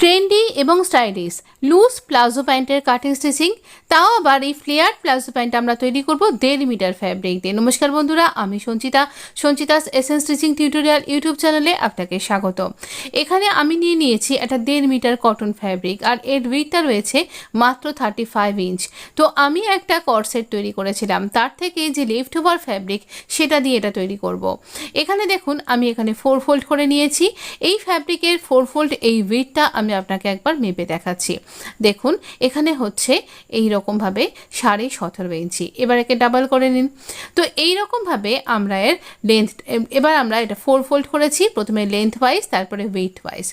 Trendy এবং stylish loose palazzo প্যান্টের cutting stitching, তাও আবার এই ফ্লেয়ার প্লাজো প্যান্ট আমরা তৈরি করব 1.5 মিটার ফ্যাব্রিক দিয়ে। নমস্কার বন্ধুরা, আমি Sanchita's essence stitching tutorial YouTube চ্যানেলে আপনাকে স্বাগত। এখানে আমি নিয়েছি একটা 1.5 মিটার কটন ফ্যাব্রিক, আর এর উইথটা রয়েছে মাত্র 35 ইঞ্চ। তো আমি একটা কর্সেট তৈরি করেছিলাম, তার থেকে যে লেফট ওভার ফ্যাব্রিক সেটা দিয়ে এটা তৈরি করব। এখানে দেখুন আমি এখানে 4 ফোল্ড করে নিয়েছি। এই ফ্যাব্রিকের 4 ফোল্ড এই উইথটা আমি আপনাকে একবার মেপে দেখাচ্ছি। দেখুন এখানে হচ্ছে এই রকমভাবে 17.5 ইঞ্চি। এবার একে ডাবল করে নিন। তো এই রকমভাবে আমরা এর লেন্থ, এবার আমরা এটা 4 ফোল্ড করেছি, প্রথমে লেন্থ ওয়াইজ তারপরে ওয়েট ওয়াইজ।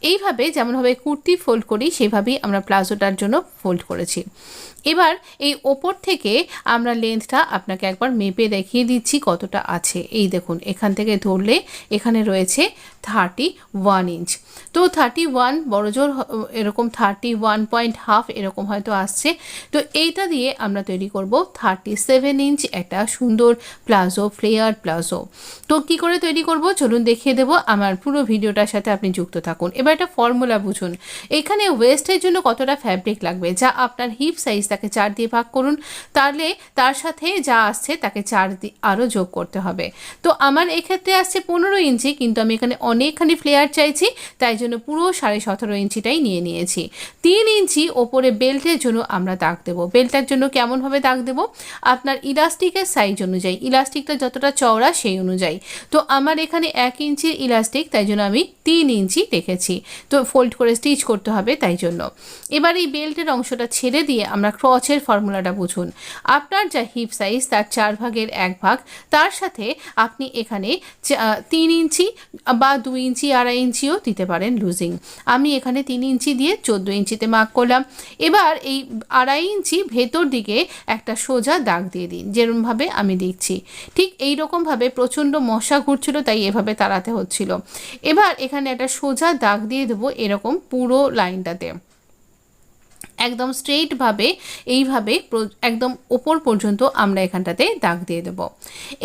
এইভাবে যেমনভাবে কুর্তি ফোল্ড করি সেভাবেই আমরা প্লাজোটার জন্য ফোল্ড করেছি। এবার এই ওপর থেকে আমরা লেন্থটা আপনাকে একবার মেপে দেখিয়ে দিচ্ছি কতটা আছে। এই দেখুন এখান থেকে ধরলে এখানে রয়েছে 31 ইঞ্চ। তো 31 বড়জোর এরকম 31.5 এরকম হয়তো আসছে। তো এইটা দিয়ে আমরা তৈরি করব 37 ইঞ্চ একটা সুন্দর প্লাজো, ফ্লেয়ার প্লাজো। তো কী করে তৈরি করব চলুন দেখিয়ে দেবো, আমার পুরো ভিডিওটার সাথে আপনি যুক্ত থাকুন। এবার একটা ফর্মুলা বুঝুন। এখানে ওয়েস্টের জন্য কতটা ফ্যাব্রিক লাগবে, যা আপনার হিপ সাইজ তাকে 4 দিয়ে ভাগ করুন, তাহলে তার সাথে যা আসছে তাকে 4 দিয়ে আরও যোগ করতে হবে। তো আমার এক্ষেত্রে আসছে 15 ইঞ্চি, কিন্তু আমি এখানে অনেকখানি ফ্লেয়ার চাইছি, তাই জন্য পুরো 17.5 ইঞ্চিটাই নিয়েছি। 3 ইঞ্চি ওপরে বেল্টের জন্য আমরা দাগ দেবো। বেল্টের জন্য কেমনভাবে দাগ দেবো, আপনার ইলাস্টিকের সাইজ অনুযায়ী, ইলাস্টিকটা যতটা চওড়া সেই অনুযায়ী। তো আমার এখানে 1 ইঞ্চির ইলাস্টিক, তাই জন্য আমি 3 ইঞ্চি রেখেছি। তো ফোল্ড করে স্টিচ করতে হবে তাই জন্য। এবার এই বেল্টের অংশটা ছেড়ে দিয়ে আমরা ক্রচের ফর্মুলাটা বুঝুন। আপনার যা হিপ সাইজ তার 4 ভাগের 1 ভাগ, তার সাথে আপনি এখানে 3 ইঞ্চি বা 2 ইঞ্চি 2.5 ইঞ্চিও দিতে পারেন লুজিং। আমি এখানে 3 ইঞ্চি দিয়ে 14 ইঞ্চিতে মার্ক করলাম। এবার এই 2.5 ইঞ্চি ভেতর দিকে একটা সোজা দাগ দিয়ে দিন, যেরকমভাবে আমি দিচ্ছি। ঠিক এই রকমভাবে প্রচণ্ড মশা ঘুরছিল, তাই এভাবে তাড়াতে হচ্ছিল। এবার এখানে একটা সোজা দাগ দিয়ে দেবো এরকম পুরো লাইনটাতে, একদম স্ট্রেইটভাবে এইভাবে একদম ওপর পর্যন্ত আমরা এখানটাতে দাগ দিয়ে দেব।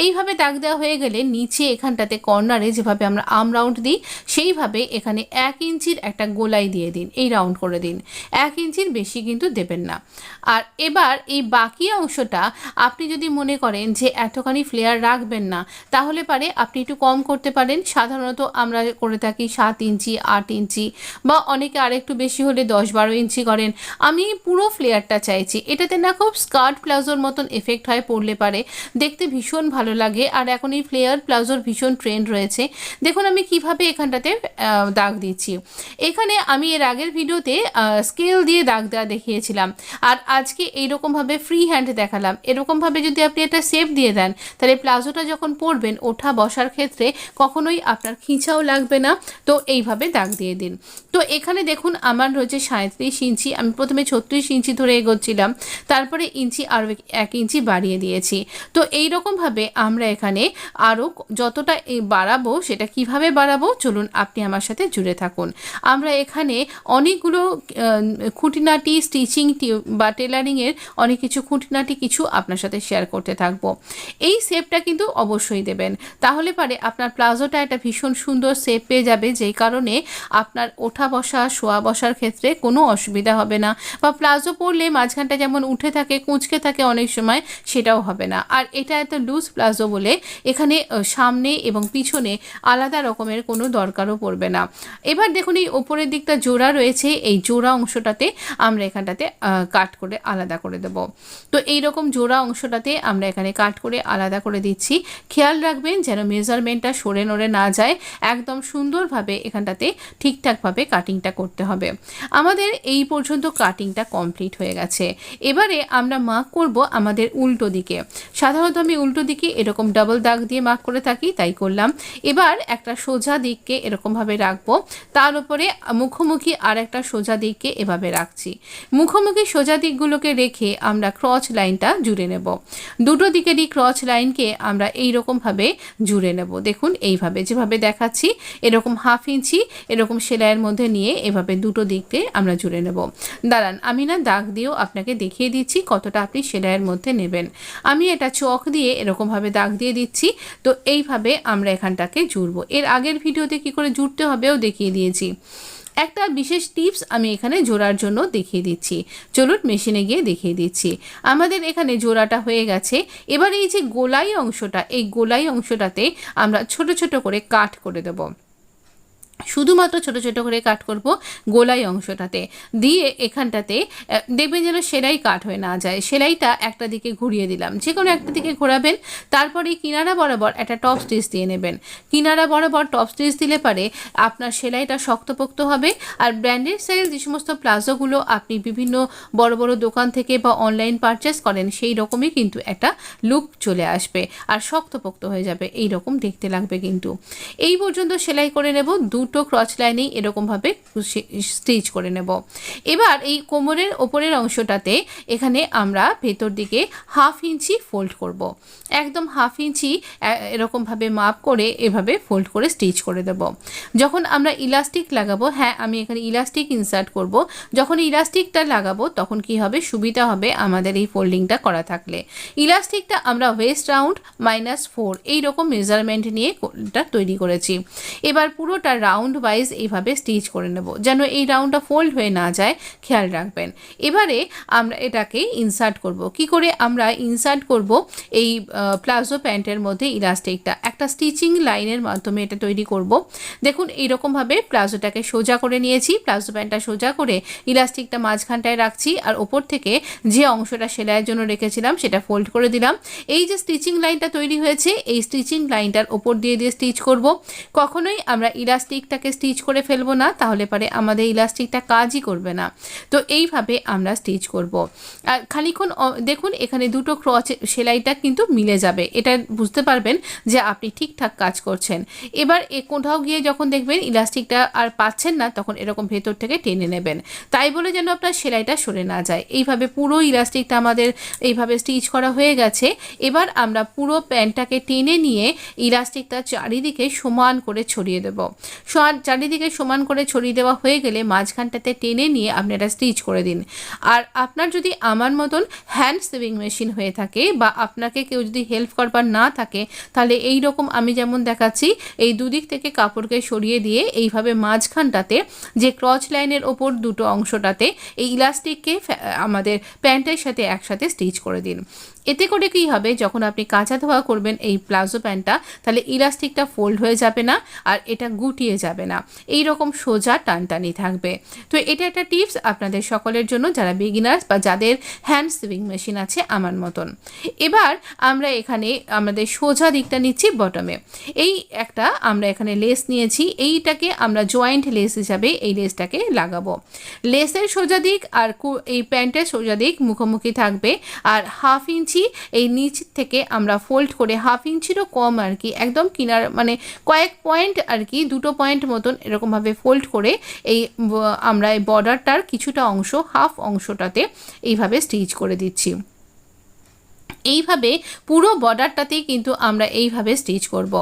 এইভাবে দাগ দেওয়া হয়ে গেলে নিচে এখানটাতে কর্নারে যেভাবে আমরা আর্ম রাউন্ড দিই সেইভাবে এখানে 1 ইঞ্চির একটা গোলাই দিয়ে দিন, এই রাউন্ড করে দিন। 1 ইঞ্চির বেশি কিন্তু দেবেন না। আর এবার এই বাকি অংশটা আপনি যদি মনে করেন যে এতখানি ফ্লেয়ার রাখবেন না, তাহলে পারে আপনি একটু কম করতে পারেন। সাধারণত আমরা করে থাকি 7 ইঞ্চি 8 ইঞ্চি, বা অনেকে আরেকটু বেশি হলে 10-12 ইঞ্চি করেন। আমি পুরো ফ্লেয়ারটা চাইছি। এটাতে না খুব স্কার্ট প্লাজোর মতন এফেক্ট হয়, পরলে পারে দেখতে ভীষণ ভালো লাগে। আর এখন এই ফ্লেয়ার প্লাজোর ভীষণ ট্রেন্ড রয়েছে। দেখুন আমি কিভাবে এখানটাতে দাগ দিচ্ছি। এখানে আমি এর আগের ভিডিওতে স্কেল দিয়ে দাগ দেওয়া দেখিয়েছিলাম, আর আজকে এইরকমভাবে ফ্রি হ্যান্ড দেখালাম। এরকমভাবে যদি আপনি একটা শেপ দিয়ে দেন, তাহলে প্লাজোটা যখন পরবেন ওঠা বসার ক্ষেত্রে কখনোই আপনার খিঁচাও লাগবে না। তো এইভাবে দাগ দিয়ে দিন। তো এখানে দেখুন আমার রয়েছে 37 ইঞ্চি। আমি প্রথমে 36 ইঞ্চি ধরে এগোচ্ছিলাম, তারপরে ইঞ্চি আরও 1 ইঞ্চি বাড়িয়ে দিয়েছি। তো এই রকমভাবে আমরা এখানে আরও যতটা বাড়াবো, সেটা কিভাবে বাড়াবো চলুন আপনি আমার সাথে জুড়ে থাকুন। আমরা এখানে অনেকগুলো খুঁটিনাটি স্টিচিং বা টেলারিংয়ের অনেক কিছু খুঁটিনাটি কিছু আপনার সাথে শেয়ার করতে থাকবো। এই শেপটা কিন্তু অবশ্যই দেবেন, তাহলে পারে আপনার প্লাজোটা একটা ভীষণ সুন্দর শেপ পেয়ে যাবে, যেই কারণে আপনার ওঠা বসা শোয়া বসার ক্ষেত্রে কোনো অসুবিধা হবে না। বা প্লাজো পরলে মাঝখানটা যেমন উঠে থাকে, কুঁচকে থাকে অনেক সময়, সেটাও হবে না। আর এটা এত লুজ প্লাজো বলে এখানে সামনে এবং পিছনে আলাদা রকমের কোনো দরকারও পড়বে না। এবার দেখুন এই ওপরের দিকটা জোড়া রয়েছে, এই জোড়া অংশটাতে আমরা এখানটাতে কাট করে আলাদা করে দেব। তো এইরকম জোড়া অংশটাতে আমরা এখানে কাট করে আলাদা করে দিচ্ছি। খেয়াল রাখবেন যেন মেজারমেন্টটা সরে নড়ে না যায়, একদম সুন্দরভাবে এখানটাতে ঠিকঠাকভাবে কাটিংটা করতে হবে। আমাদের এই পর্যন্ত কাটিংটা কমপ্লিট হয়ে গেছে। এবারে আমরা মার্ক করব আমাদের উল্টো দিকে। সাধারণত আমি উল্টো দিকে এরকম ডাবল দাগ দিয়ে মার্ক করে থাকি, তাই করলাম। এবার একটা সোজা দিককে এরকমভাবে রাখবো, তার উপরে মুখোমুখি আর একটা সোজা দিককে এভাবে রাখছি। মুখোমুখি সোজা দিকগুলোকে রেখে আমরা ক্রচ লাইনটা জুড়ে নেব। দুটো দিকেরই ক্রচ লাইনকে আমরা এইরকমভাবে জুড়ে নেব। দেখুন এইভাবে যেভাবে দেখাচ্ছি, এরকম 1/2 ইঞ্চি এরকম সেলাইয়ের মধ্যে নিয়ে এভাবে দুটো দিককে আমরা জুড়ে নেব। দাঁড়ান আমি না দাগ দিয়েও আপনাকে দেখিয়ে দিচ্ছি কতটা আপনি সেলাইয়ের মধ্যে নেবেন। আমি এটা চক দিয়ে এরকমভাবে দাগ দিয়ে দিচ্ছি। তো এইভাবে আমরা এখানটাকে জুড়বো। এর আগের ভিডিওতে কি করে জুড়তে হবেও দেখিয়ে দিয়েছি। একটা বিশেষ টিপস আমি এখানে জোড়ার জন্য দেখিয়ে দিচ্ছি, চলুন মেশিনে গিয়ে দেখিয়ে দিচ্ছি। আমাদের এখানে জোড়াটা হয়ে গেছে। এবার এই যে গোলাই অংশটা, এই গোলাই অংশটাতে আমরা ছোট ছোট করে কাট করে দেব, শুধুমাত্র ছোট ছোট করে কাট করব গোলাই অংশটাতে। দিয়ে এখানটাতে দেখবেন যেন সেলাই কাট হয়ে না যায়, সেলাইটা একটা দিকে ঘুরিয়ে দিলাম, যে কোনো একটা দিকে ঘোরাবেন। তারপরে কিনারা বরাবর একটা টপ স্টিচ দিয়ে নেবেন। কিনারা বরাবর টপ স্টিচ দিলে পারে আপনার সেলাইটা শক্তপোক্ত হবে। আর ব্র্যান্ডেড স্টাইল যে সমস্ত প্লাজোগুলো আপনি বিভিন্ন বড় বড় দোকান থেকে বা অনলাইন পারচেস করেন, সেই রকমই কিন্তু একটা লুক চলে আসবে আর শক্তপোক্ত হয়ে যাবে, এই রকম দেখতে লাগবে। কিন্তু এই পর্যন্ত সেলাই করে নেব, দুটো ক্রচ লাইনেই এরকমভাবে স্টিচ করে নেব। এবার এই কোমরের ওপরের অংশটাতে এখানে আমরা ভেতর দিকে 1/2 ইঞ্চি ফোল্ড করব, একদম 1/2 ইঞ্চি এরকমভাবে মাপ করে এভাবে ফোল্ড করে স্টিচ করে দেব। যখন আমরা ইলাস্টিক লাগাবো, হ্যাঁ আমি এখানে ইলাস্টিক ইনসার্ট করব, যখন ইলাস্টিকটা লাগাবো তখন কি হবে, সুবিধা হবে আমাদের এই ফোল্ডিংটা করা থাকলে। ইলাস্টিকটা আমরা ওয়েস্ট রাউন্ড -4 এইরকম মেজারমেন্ট নিয়ে এটা তৈরি করেছি। এবার পুরোটা রাউন্ড ওয়াইজ এইভাবে স্টিচ করে নেব, যেন এই রাউন্ডটা ফোল্ড হয়ে না যায়, খেয়াল রাখবেন। এবারে আমরা এটাকে ইনসার্ট করব। কি করে আমরা ইনসার্ট করব এই প্লাজো প্যান্টের মধ্যে ইলাস্টিকটা? একটা স্টিচিং লাইনের মাধ্যমে এটা তৈরি করব। দেখুন এইরকমভাবে প্লাজোটাকে সোজা করে নিয়েছি, প্লাজো প্যান্টটা সোজা করে ইলাস্টিকটা মাঝখানটায় রাখছি, আর ওপর থেকে যে অংশটা সেলাইয়ের জন্য রেখেছিলাম সেটা ফোল্ড করে দিলাম। এই যে স্টিচিং লাইনটা তৈরি হয়েছে, এই স্টিচিং লাইনটার ওপর দিয়ে দিয়ে স্টিচ করব। কখনোই আমরা ইলাস্টিকটাকে স্টিচ করে ফেলবো না, তাহলে পরে আমাদের ইলাস্টিকটা কাজই করবে না। তো এইভাবে আমরা স্টিচ করব। আর খানিক্ষণ দেখুন এখানে দুটো ক্রচ সেলাইটা কিন্তু মিলে যাবে, এটা বুঝতে পারবেন যে আপনি ঠিকঠাক কাজ করছেন। এবার কোথাও গিয়ে যখন দেখবেন ইলাস্টিকটা আর পাচ্ছেন না, তখন এরকম ভেতর থেকে টেনে নেবেন, তাই বলে যেন আপনার সেলাইটা সরে না যায়। এইভাবে পুরো ইলাস্টিকটা আমাদের এইভাবে স্টিচ করা হয়ে গেছে। এবার আমরা পুরো প্যান্টটাকে টেনে নিয়ে ইলাস্টিকটা চারিদিকে সমান করে ছড়িয়ে দেব। চারিদিকে সমান করে ছড়িয়ে দেওয়া হয়ে গেলে মাঝখানটাতে টেনে নিয়ে আপনি এটা স্টিচ করে দিন। আর আপনার যদি আমার মতন হ্যান্ড সেভিং মেশিন হয়ে থাকে বা আপনাকে কেউ যদি হেল্প করবার না থাকে, তাহলে এই রকম আমি যেমন দেখাচ্ছি, এই দুদিক থেকে কাপড়কে সরিয়ে দিয়ে এইভাবে মাঝখানটাতে যে ক্রচ লাইনের ওপর দুটো অংশটাতে এই ইলাস্টিককে আমাদের প্যান্টের সাথে একসাথে স্টিচ করে দিন। এতে করে কী হবে, যখন আপনি কাঁচা ধোয়া করবেন এই প্লাজো প্যান্টটা, তাহলে ইলাস্টিকটা ফোল্ড হয়ে যাবে না আর এটা গুটিয়ে যাবে না, এই রকম সোজা টানটানি থাকবে। তো এটা একটা টিপস আপনাদের সকলের জন্য যারা বিগিনার্স বা যাদের হ্যান্ড সেভিং মেশিন আছে আমার মতন। এবার আমরা এখানে আমাদের সোজা দিকটা নিচ্ছি বটমে। এই একটা আমরা এখানে লেস নিয়েছি, এইটাকে আমরা জয়েন্ট লেস হিসাবে এই লেসটাকে লাগাবো। লেসের সোজা দিক আর এই প্যান্টের সোজা দিক মুখোমুখি থাকবে, আর 1/2 ইঞ্চি এই নিচ থেকে আমরা ফোল্ড করে 1/2 ইঞ্চিরও কম আর কি, একদম কিনার মানে কয়েক পয়েন্ট আর কি, 2 পয়েন্ট মতন এরকমভাবে ফোল্ড করে এই আমরা এই বর্ডারটার কিছুটা অংশ 1/2 অংশটাতে এইভাবে স্টিচ করে দিচ্ছি। এইভাবে পুরো বর্ডারটাতেই কিন্তু আমরা এইভাবে স্টিচ করব।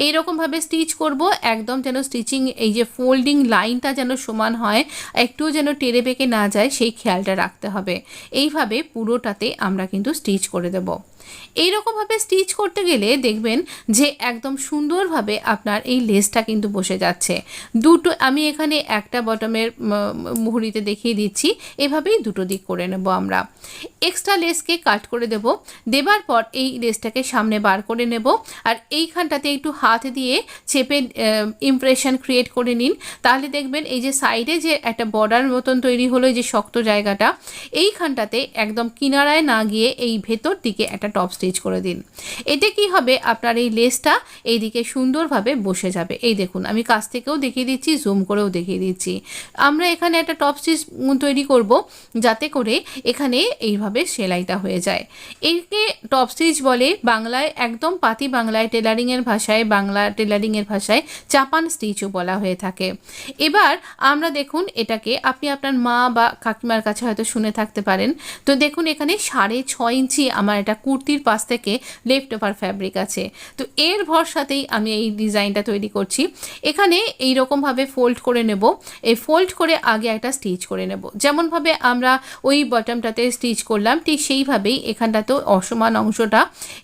এইরকমভাবে স্টিচ করব, একদম যেন স্টিচিং এই যে ফোল্ডিং লাইনটা যেন সমান হয়, একটুও যেন টেরে বেঁকে না যায়, সেই খেয়ালটা রাখতে হবে। এইভাবে পুরোটাতে আমরা কিন্তু স্টিচ করে দেব। এইরকমভাবে স্টিচ করতে গেলে দেখবেন যে একদম সুন্দরভাবে আপনার এই লেসটা কিন্তু বসে যাচ্ছে। দুটো আমি এখানে একটা বটমের মুহুরিতে দেখিয়ে দিচ্ছি, এভাবেই দুটো দিক করে নেব আমরা। এক্সট্রা লেসকে কাট করে দেব, দেবার পর এই লেসটাকে সামনে বার করে নেব, আর এইখানটাতে একটু হাত দিয়ে চেপে ইমপ্রেশন ক্রিয়েট করে নিন। তাহলে দেখবেন এই যে সাইডে যে একটা বর্ডার মতন তৈরি হলো, এই যে শক্ত জায়গাটা, এইখানটাতে একদম কিনারায় না গিয়ে এই ভেতর দিকে একটা টপ স্টিচ করে দিন। এতে কি হবে, আপনার এই লেসটা এইদিকে সুন্দরভাবে বসে যাবে। এই দেখুন আমি কাছ থেকেও দেখিয়ে দিচ্ছি, জুম করেও দেখিয়ে দিচ্ছি। আমরা এখানে একটা টপ স্টিচ তৈরি করব, যাতে করে এখানে এইভাবে সেলাইটা হয়ে যায়। একে টপ স্টিচ বলে বাংলায়, একদম পাতি বাংলায় টেলারিংয়ের ভাষায়, বাংলা টেলারিংয়ের ভাষায় চাপান স্টিচও বলা হয়ে থাকে। এবার আমরা দেখুন এটাকে আপনি আপনার মা বা কাকিমার কাছে হয়তো শুনে থাকতে পারেন। তো দেখুন এখানে 6.5 ইঞ্চি আমার এটা কুট কুর্তির পাশ থেকে লেফট ওভার ফ্যাব্রিক আছে। তো এর ভরসাতেই আমি এই ডিজাইনটা তৈরি করছি। এখানে এইরকমভাবে ফোল্ড করে নেব, এই ফোল্ড করে আগে একটা স্টিচ করে নেব। যেমনভাবে আমরা ওই বটমটাতে স্টিচ করলাম ঠিক সেইভাবেই এখানটাতেও অসমান অংশটা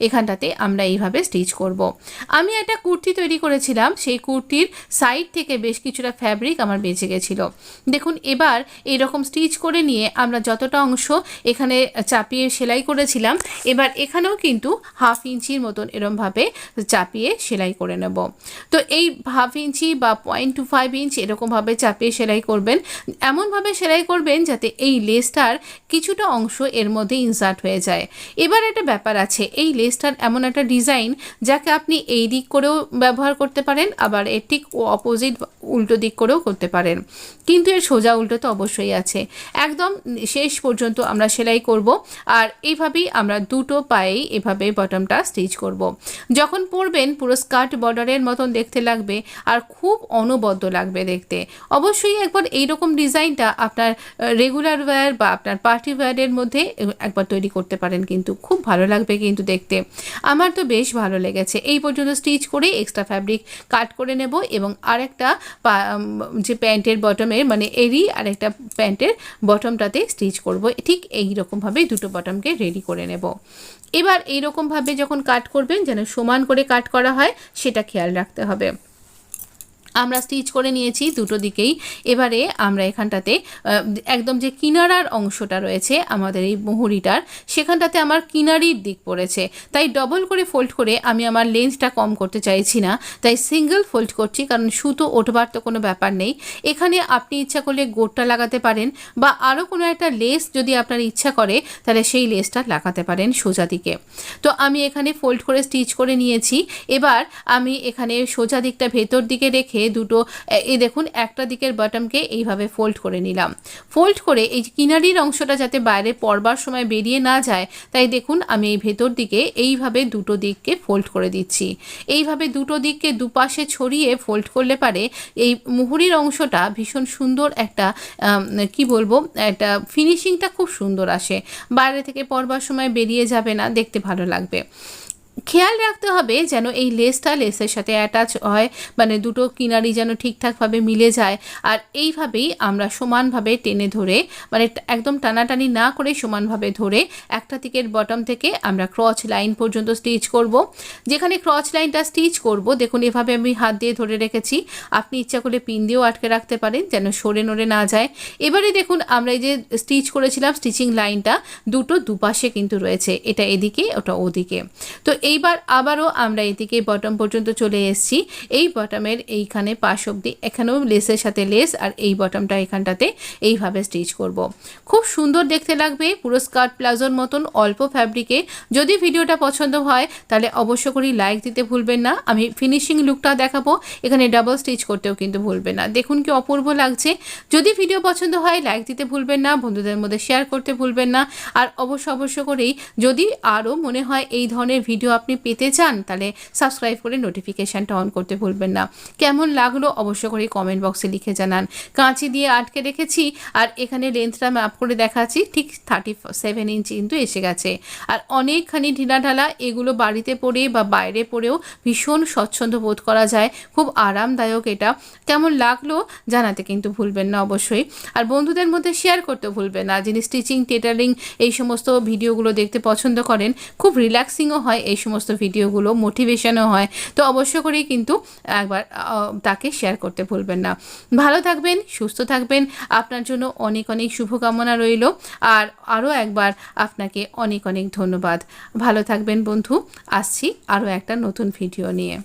এখানটাতে আমরা এইভাবে স্টিচ করব। আমি একটা কুর্তি তৈরি করেছিলাম, সেই কুর্তির সাইড থেকে বেশ কিছুটা ফ্যাব্রিক আমার বেঁচে গেছিলো। দেখুন এবার এইরকম স্টিচ করে নিয়ে আমরা যতটা অংশ এখানে চাপিয়ে সেলাই করেছিলাম, এবার এখানেও কিন্তু 1/2 ইঞ্চির মতন এরমভাবে চাপিয়ে সেলাই করে নেব। তো এই 1/2 ইঞ্চি বা 0.25 ইঞ্চ এরকমভাবে চাপিয়ে সেলাই করবেন। এমনভাবে সেলাই করবেন যাতে এই লেসটার কিছুটা অংশ এর মধ্যে ইনসার্ট হয়ে যায়। এবার একটা ব্যাপার আছে, এই লেসটার এমন একটা ডিজাইন যাকে আপনি এই দিক করেও ব্যবহার করতে পারেন, আবার এর ঠিক অপোজিট উল্টো দিক করেও করতে পারেন, কিন্তু এর সোজা উল্টো তো অবশ্যই আছে। একদম শেষ পর্যন্ত আমরা সেলাই করব, আর এইভাবেই আমরা দুটো পায়েই এভাবে বটমটা স্টিচ করব। যখন পরবেন পুরো স্কার্ট বর্ডারের মতন দেখতে লাগবে আর খুব অনবদ্য লাগবে দেখতে। অবশ্যই একবার এইরকম ডিজাইনটা আপনার রেগুলার ওয়্যার বা আপনার পার্টি ওয়্যারের মধ্যে একবার তৈরি করতে পারেন, কিন্তু খুব ভালো লাগবে কিন্তু দেখতে। আমার তো বেশ ভালো লেগেছে। এই পর্যন্ত স্টিচ করে এক্সট্রা ফ্যাব্রিক কাট করে নেব এবং আরেকটা যে প্যান্টের বটমে মানে এরই আরেকটা প্যান্টের বটমটাতে স্টিচ করব। ঠিক এই রকমভাবেই দুটো বটমকে রেডি করে নেব। এবার এই রকমভাবে যখন কাট করবেন যেন সমান করে কাট করা হয় সেটা খেয়াল রাখতে হবে। আমরা স্টিচ করে নিয়েছি দুটো দিকেই। এবারে আমরা এখানটাতে একদম যে কিনারার অংশটা রয়েছে আমাদের এই মুহুরিটার, সেখানটাতে আমার কিনারির দিক পড়েছে, তাই ডবল করে ফোল্ড করে আমি আমার লেন্থটা কম করতে চাইছি না, তাই সিঙ্গেল ফোল্ড করছি, কারণ সুতো ওঠবার তো কোনো ব্যাপার নেই। এখানে আপনি ইচ্ছা করলে গোটটা লাগাতে পারেন বা আরও কোনো একটা লেস যদি আপনার ইচ্ছা করে তাহলে সেই লেসটা লাগাতে পারেন সোজা দিকে। তো আমি এখানে ফোল্ড করে স্টিচ করে নিয়েছি। এবার আমি এখানে সোজা দিকটা ভেতর দিকে রেখে দুটো এই দেখুন একটা দিকের বটমকে এইভাবে ফোল্ড করে নিলাম। ফোল্ড করে এই কিনারির অংশটা যাতে বাইরে পরবার সময় বেরিয়ে না যায়, তাই দেখুন আমি এই ভেতর দিকে এইভাবে দুটো দিককে ফোল্ড করে দিচ্ছি। এইভাবে দুটো দিককে দুপাশে ছড়িয়ে ফোল্ড করলে পারে এই মুহুরির অংশটা ভীষণ সুন্দর একটা কি বলবো, একটা ফিনিশিংটা খুব সুন্দর আসে, বাইরে থেকে পরবার সময় বেরিয়ে যাবে না, দেখতে ভালো লাগবে। খেয়াল রাখতে হবে যেন এই লেসটা লেসের সাথে অ্যাটাচ হয়, মানে দুটো কিনারি যেন ঠিকঠাকভাবে মিলে যায়। আর এইভাবেই আমরা সমানভাবে টেনে ধরে, মানে একদম টানাটানি না করে সমানভাবে ধরে একটা দিকের বটম থেকে আমরা ক্রচ লাইন পর্যন্ত স্টিচ করব। যেখানে ক্রচ লাইনটা স্টিচ করব দেখুন এভাবে আমি হাত দিয়ে ধরে রেখেছি, আপনি ইচ্ছা করলে পিন দিয়েও আটকে রাখতে পারেন যেন সরে নড়ে না যায়। এবারে দেখুন আমরা এই যে স্টিচ করেছিলাম স্টিচিং লাইনটা দুটো দুপাশে কিন্তু রয়েছে, এটা এদিকে ওটা ওদিকে। তো এইবার আবারও আমরা এদিকে বটম পর্যন্ত চলে এসেছি। এই বটমের এইখানে পাশ অবধি এখানেও লেসের সাথে লেস আর এই বটমটা এখানটাতে এইভাবে স্টিচ করব। খুব সুন্দর দেখতে লাগবে, পুরো স্কার্ট প্লাজোর মতন অল্প ফ্যাব্রিকে। যদি ভিডিওটা পছন্দ হয় তাহলে অবশ্য করেই লাইক দিতে ভুলবেন না। আমি ফিনিশিং লুকটা দেখাবো, এখানে ডাবল স্টিচ করতেও কিন্তু ভুলবেন না। দেখুন কি অপূর্ব লাগছে। যদি ভিডিও পছন্দ হয় লাইক দিতে ভুলবেন না, বন্ধুদের মধ্যে শেয়ার করতে ভুলবেন না। আর অবশ্য করেই যদি আরও মনে হয় এই ধরনের ভিডিও আপনি পেতে চান তাহলে সাবস্ক্রাইব করে নোটিফিকেশানটা অন করতে ভুলবেন না। কেমন লাগলো অবশ্য করে কমেন্ট বক্সে লিখে জানান। কাঁচি দিয়ে আটকে রেখেছি আর এখানে লেন্থটা ম্যাপ করে দেখাচ্ছি, ঠিক 37 ইঞ্চি কিন্তু এসে গেছে। আর অনেকখানি ঢিলাঢালা, এগুলো বাড়িতে পরে বা বাইরে পরেও ভীষণ স্বচ্ছন্দ বোধ করা যায়, খুব আরামদায়ক। এটা কেমন লাগলো জানাতে কিন্তু ভুলবেন না অবশ্যই। আর বন্ধুদের মধ্যে শেয়ার করতে ভুলবেন না, যিনি স্টিচিং টেটারিং এই সমস্ত ভিডিওগুলো দেখতে পছন্দ করেন, খুব রিল্যাক্সিংও হয় এই সমস্ত ভিডিওগুলো, মোটিভেশনও হয়। তো অবশ্য করেই কিন্তু একবার তাকে শেয়ার করতে ভুলবেন না। ভালো থাকবেন, সুস্থ থাকবেন, আপনার জন্য অনেক অনেক শুভকামনা রইল। আর আরও একবার আপনাকে অনেক অনেক ধন্যবাদ। ভালো থাকবেন বন্ধু, আসছি আরও একটা নতুন ভিডিও নিয়ে।